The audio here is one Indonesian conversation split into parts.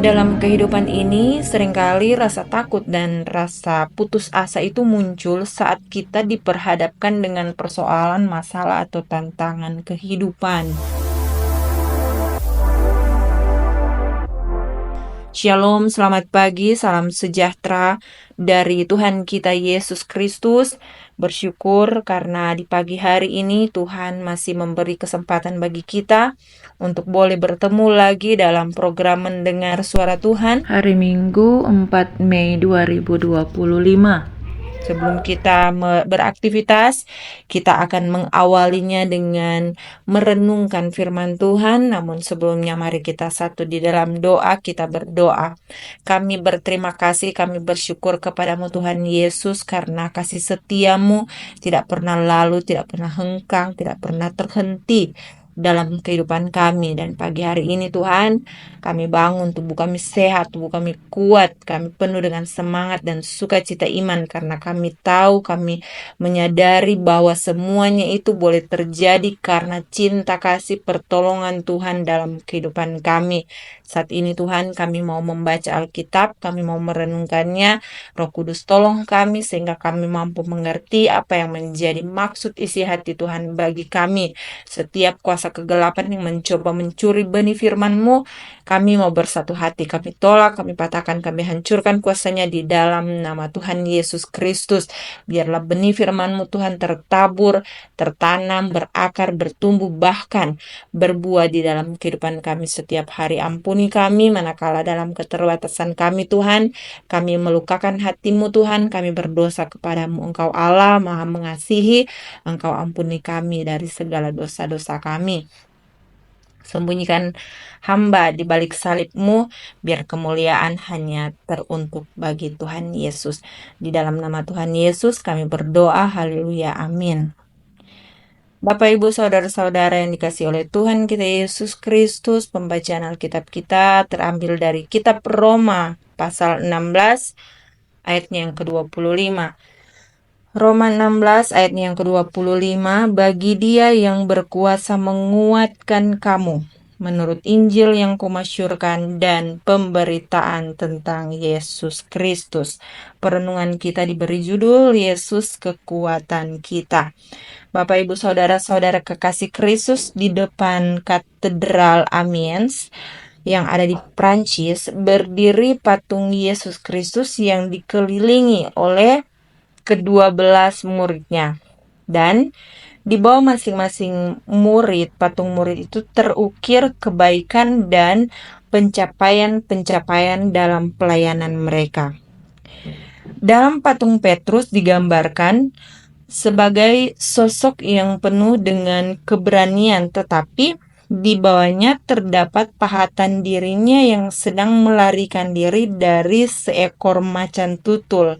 Dalam kehidupan ini, seringkali rasa takut dan rasa putus asa itu muncul saat kita diperhadapkan dengan persoalan, masalah, atau tantangan kehidupan. Shalom, selamat pagi, salam sejahtera dari Tuhan kita Yesus Kristus. Bersyukur karena di pagi hari ini Tuhan masih memberi kesempatan bagi kita untuk boleh bertemu lagi dalam program Mendengar Suara Tuhan hari Minggu 4 Mei 2025. Sebelum kita beraktivitas, kita akan mengawalinya dengan merenungkan firman Tuhan. Namun sebelumnya mari kita satu di dalam doa, kita berdoa. Kami berterima kasih, kami bersyukur kepadamu Tuhan Yesus karena kasih setiamu tidak pernah lalu, tidak pernah hengkang, tidak pernah terhenti dalam kehidupan kami. Dan pagi hari ini Tuhan, kami bangun, tubuh kami sehat, tubuh kami kuat, kami penuh dengan semangat dan sukacita iman karena kami tahu, kami menyadari bahwa semuanya itu boleh terjadi karena cinta kasih pertolongan Tuhan dalam kehidupan kami. Saat ini Tuhan, kami mau membaca Alkitab, kami mau merenungkannya. Roh Kudus tolong kami sehingga kami mampu mengerti apa yang menjadi maksud isi hati Tuhan bagi kami. Setiap kuasa kegelapan yang mencoba mencuri benih firman-Mu, kami mau bersatu hati, kami tolak, kami patahkan, kami hancurkan kuasanya di dalam nama Tuhan Yesus Kristus. Biarlah benih firman-Mu Tuhan tertabur, tertanam, berakar, bertumbuh, bahkan berbuah di dalam kehidupan kami setiap hari. Ampuni kami manakala dalam keterbatasan kami Tuhan, kami melukakan hati-Mu Tuhan, kami berdosa kepadamu. Engkau Allah Maha Mengasihi, Engkau ampuni kami dari segala dosa-dosa kami. Sembunyikan hamba di balik salib-Mu, biar kemuliaan hanya teruntuk bagi Tuhan Yesus. Di dalam nama Tuhan Yesus kami berdoa, haleluya, amin. Bapak, Ibu, Saudara-saudara yang dikasihi oleh Tuhan kita Yesus Kristus, pembacaan Alkitab kita terambil dari kitab Roma pasal 16 ayatnya yang ke-25. Roma 16 ayatnya yang ke-25, bagi Dia yang berkuasa menguatkan kamu menurut Injil yang kumasyurkan dan pemberitaan tentang Yesus Kristus. Perenungan kita diberi judul Yesus kekuatan kita. Bapak, Ibu, Saudara-saudara kekasih Kristus, di depan Katedral Amiens yang ada di Prancis berdiri patung Yesus Kristus yang dikelilingi oleh ke-12 muridnya. Dan di bawah masing-masing murid, patung murid itu terukir kebaikan dan pencapaian-pencapaian dalam pelayanan mereka. Dalam patung Petrus digambarkan sebagai sosok yang penuh dengan keberanian, tetapi di bawahnya terdapat pahatan dirinya yang sedang melarikan diri dari seekor macan tutul.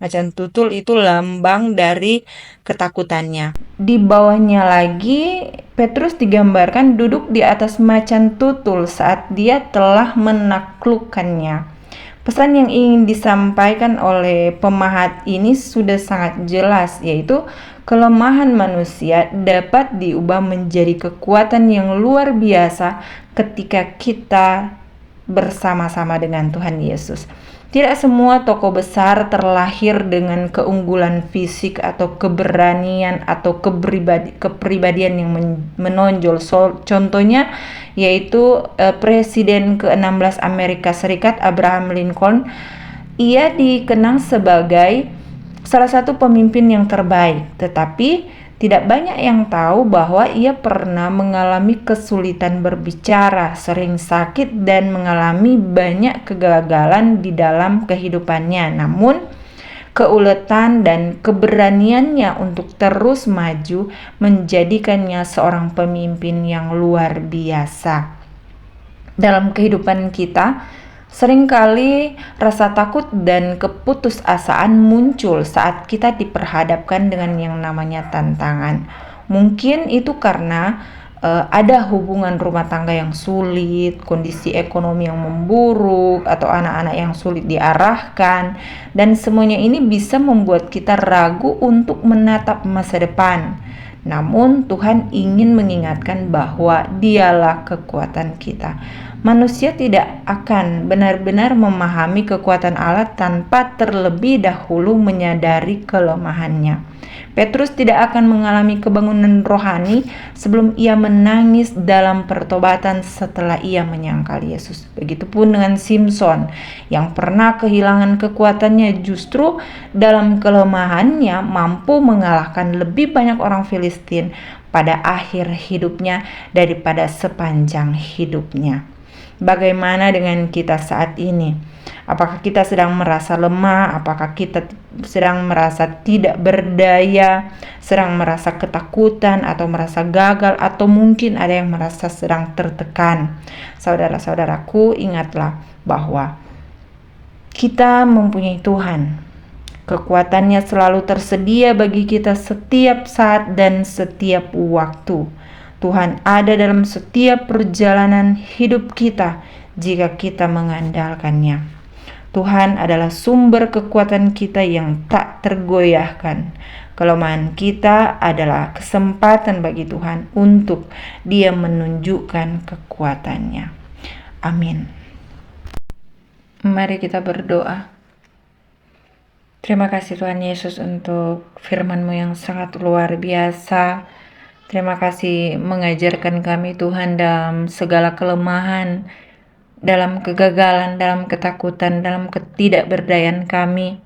Macan tutul itu lambang dari ketakutannya. Di bawahnya lagi, Petrus digambarkan duduk di atas macan tutul saat dia telah menaklukkannya. Pesan yang ingin disampaikan oleh pemahat ini sudah sangat jelas, yaitu kelemahan manusia dapat diubah menjadi kekuatan yang luar biasa ketika kita bersama-sama dengan Tuhan Yesus. Tidak semua tokoh besar terlahir dengan keunggulan fisik atau keberanian atau kepribadian yang menonjol. Contohnya yaitu Presiden ke-16 Amerika Serikat Abraham Lincoln. Ia dikenang sebagai salah satu pemimpin yang terbaik, tetapi tidak banyak yang tahu bahwa ia pernah mengalami kesulitan berbicara, sering sakit, dan mengalami banyak kegagalan di dalam kehidupannya. Namun, keuletan dan keberaniannya untuk terus maju menjadikannya seorang pemimpin yang luar biasa. Dalam kehidupan kita, seringkali rasa takut dan keputusasaan muncul saat kita diperhadapkan dengan yang namanya tantangan. Mungkin itu karena ada hubungan rumah tangga yang sulit, kondisi ekonomi yang memburuk, atau anak-anak yang sulit diarahkan, dan semuanya ini bisa membuat kita ragu untuk menatap masa depan. Namun Tuhan ingin mengingatkan bahwa Dialah kekuatan kita. Manusia tidak akan benar-benar memahami kekuatan Allah tanpa terlebih dahulu menyadari kelemahannya. Petrus tidak akan mengalami kebangunan rohani sebelum ia menangis dalam pertobatan setelah ia menyangkal Yesus. Begitupun dengan Simson yang pernah kehilangan kekuatannya, justru dalam kelemahannya mampu mengalahkan lebih banyak orang Filistin pada akhir hidupnya daripada sepanjang hidupnya. Bagaimana dengan kita saat ini? Apakah kita sedang merasa lemah? Apakah kita sedang merasa tidak berdaya, sedang merasa ketakutan atau merasa gagal, atau mungkin ada yang merasa sedang tertekan? Saudara-saudaraku, ingatlah bahwa kita mempunyai Tuhan. Kekuatannya selalu tersedia bagi kita setiap saat dan setiap waktu. Tuhan ada dalam setiap perjalanan hidup kita jika kita mengandalkannya. Tuhan adalah sumber kekuatan kita yang tak tergoyahkan. Kelemahan kita adalah kesempatan bagi Tuhan untuk Dia menunjukkan kekuatannya. Amin. Mari kita berdoa. Terima kasih Tuhan Yesus untuk firman-Mu yang sangat luar biasa. Terima kasih mengajarkan kami Tuhan dalam segala kelemahan, dalam kegagalan, dalam ketakutan, dalam ketidakberdayaan kami.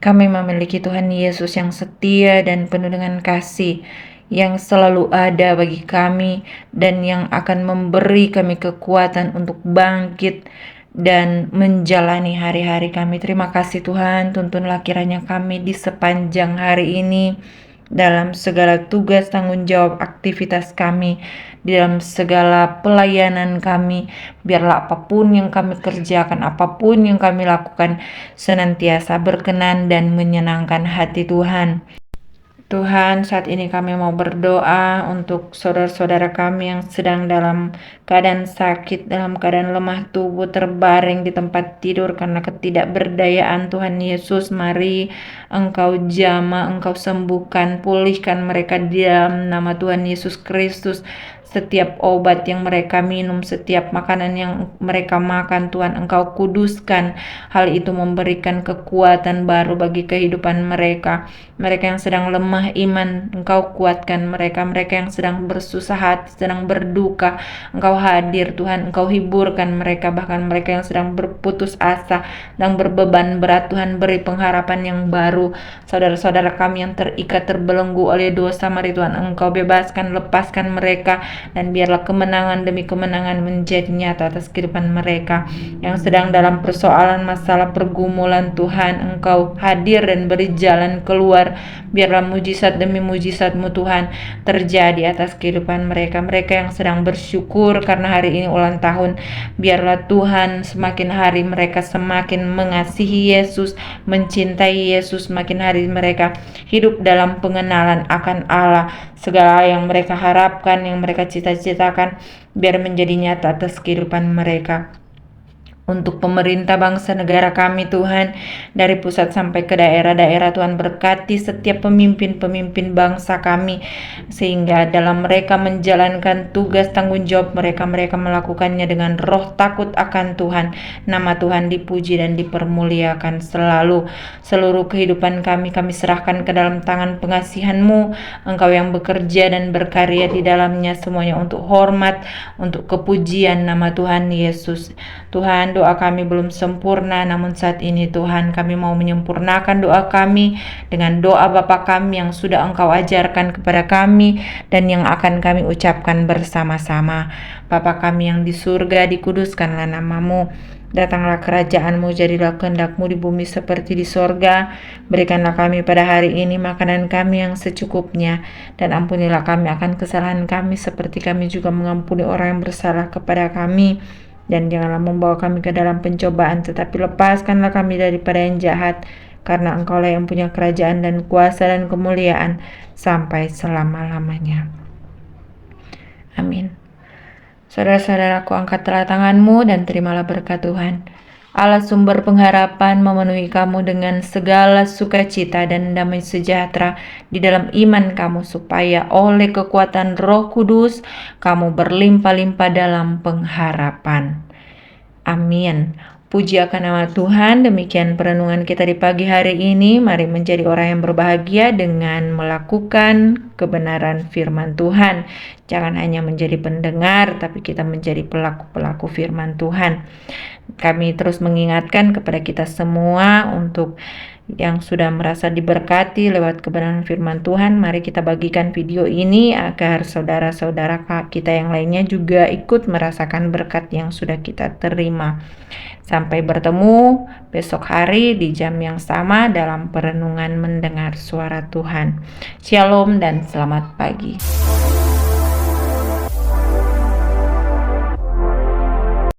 Kami memiliki Tuhan Yesus yang setia dan penuh dengan kasih, yang selalu ada bagi kami dan yang akan memberi kami kekuatan untuk bangkit dan menjalani hari-hari kami. Terima kasih Tuhan, tuntunlah kiranya kami di sepanjang hari ini, dalam segala tugas tanggung jawab aktivitas kami, di dalam segala pelayanan kami, biarlah apapun yang kami kerjakan, apapun yang kami lakukan, senantiasa berkenan dan menyenangkan hati Tuhan. Tuhan, saat ini kami mau berdoa untuk saudara-saudara kami yang sedang dalam keadaan sakit, dalam keadaan lemah tubuh, terbaring di tempat tidur karena ketidakberdayaan. Tuhan Yesus, mari Engkau jamah, Engkau sembuhkan, pulihkan mereka di dalam nama Tuhan Yesus Kristus. Setiap obat yang mereka minum, setiap makanan yang mereka makan, Tuhan Engkau kuduskan. Hal itu memberikan kekuatan baru bagi kehidupan mereka. Mereka yang sedang lemah iman, Engkau kuatkan mereka. Mereka yang sedang bersusah hati, sedang berduka, Engkau hadir Tuhan, Engkau hiburkan mereka. Bahkan mereka yang sedang berputus asa, sedang berbeban berat, Tuhan beri pengharapan yang baru. Saudara-saudara kami yang terikat, terbelenggu oleh dosa, mari Tuhan Engkau bebaskan, lepaskan mereka, dan biarlah kemenangan demi kemenangan menjadi nyata atas kehidupan mereka yang sedang dalam persoalan, masalah, pergumulan. Tuhan Engkau hadir dan beri jalan keluar. Biarlah mujizat demi mujizat-Mu Tuhan terjadi atas kehidupan mereka. Mereka yang sedang bersyukur karena hari ini ulang tahun, biarlah Tuhan semakin hari mereka semakin mengasihi Yesus, mencintai Yesus. Semakin hari mereka hidup dalam pengenalan akan Allah. Segala yang mereka harapkan, yang mereka cita-citakan, biar menjadi nyata atas kehidupan mereka. Untuk pemerintah bangsa negara kami Tuhan, dari pusat sampai ke daerah-daerah, Tuhan berkati setiap pemimpin-pemimpin bangsa kami, sehingga dalam mereka menjalankan tugas tanggung jawab mereka melakukannya dengan roh takut akan Tuhan. Nama Tuhan dipuji dan dipermuliakan selalu. Seluruh kehidupan kami serahkan ke dalam tangan pengasihan-Mu. Engkau yang bekerja dan berkarya di dalamnya, semuanya untuk hormat, untuk kepujian nama Tuhan Yesus. Tuhan, doa kami belum sempurna, namun saat ini Tuhan kami mau menyempurnakan doa kami dengan doa Bapa kami yang sudah Engkau ajarkan kepada kami dan yang akan kami ucapkan bersama-sama. Bapa kami yang di surga, dikuduskanlah nama-Mu. Datanglah kerajaan-Mu, jadilah kehendak-Mu di bumi seperti di sorga. Berikanlah kami pada hari ini makanan kami yang secukupnya, dan ampunilah kami akan kesalahan kami seperti kami juga mengampuni orang yang bersalah kepada kami. Dan janganlah membawa kami ke dalam pencobaan, tetapi lepaskanlah kami daripada yang jahat, karena Engkaulah yang punya kerajaan dan kuasa dan kemuliaan sampai selama-lamanya. Amin. Saudara-saudaraku, angkatlah tanganmu dan terimalah berkat Tuhan. Allah sumber pengharapan memenuhi kamu dengan segala sukacita dan damai sejahtera di dalam iman kamu, supaya oleh kekuatan Roh Kudus kamu berlimpah-limpah dalam pengharapan. Amin. Puji akan nama Tuhan. Demikian perenungan kita di pagi hari ini. Mari menjadi orang yang berbahagia dengan melakukan kebenaran firman Tuhan. Jangan hanya menjadi pendengar, tapi kita menjadi pelaku-pelaku firman Tuhan. Kami terus mengingatkan kepada kita semua untuk yang sudah merasa diberkati lewat kebenaran firman Tuhan, mari kita bagikan video ini agar saudara-saudara kita yang lainnya juga ikut merasakan berkat yang sudah kita terima. Sampai bertemu besok hari di jam yang sama dalam perenungan mendengar suara Tuhan. Shalom dan selamat pagi.